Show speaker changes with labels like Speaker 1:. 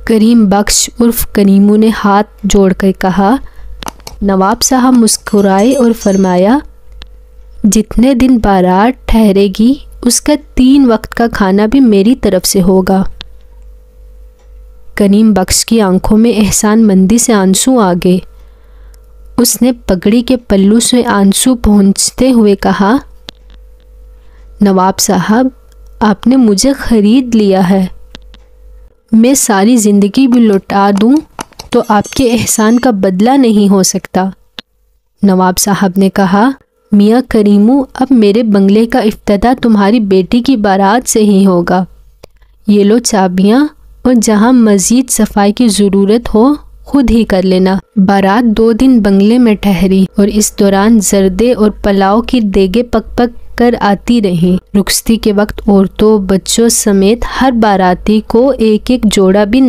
Speaker 1: کریم بخش عرف کریمو نے ہاتھ جوڑ کر کہا۔ نواب صاحب مسکرائے اور فرمایا، جتنے دن بارات ٹھہرے گی اس کا 3 وقت کا کھانا بھی میری طرف سے ہوگا۔ کریم بخش کی آنکھوں میں احسان مندی سے آنسو آ گئے۔ اس نے پگڑی کے پلو سے آنسو پہنچتے ہوئے کہا، نواب صاحب آپ نے مجھے خرید لیا ہے، میں ساری زندگی بھی لوٹا دوں تو آپ کے احسان کا بدلہ نہیں ہو سکتا۔ نواب صاحب نے کہا، میاں کریمو اب میرے بنگلے کا افتتاح تمہاری بیٹی کی بارات سے ہی ہوگا۔ یہ لو چابیاں، اور جہاں مزید صفائی کی ضرورت ہو خود ہی کر لینا۔ بارات 2 دن بنگلے میں ٹھہری اور اس دوران زردے اور پلاؤ کی دیگیں پک پک کر آتی رہیں۔ رخصتی کے وقت عورتوں بچوں سمیت ہر باراتی کو ایک ایک جوڑا بھی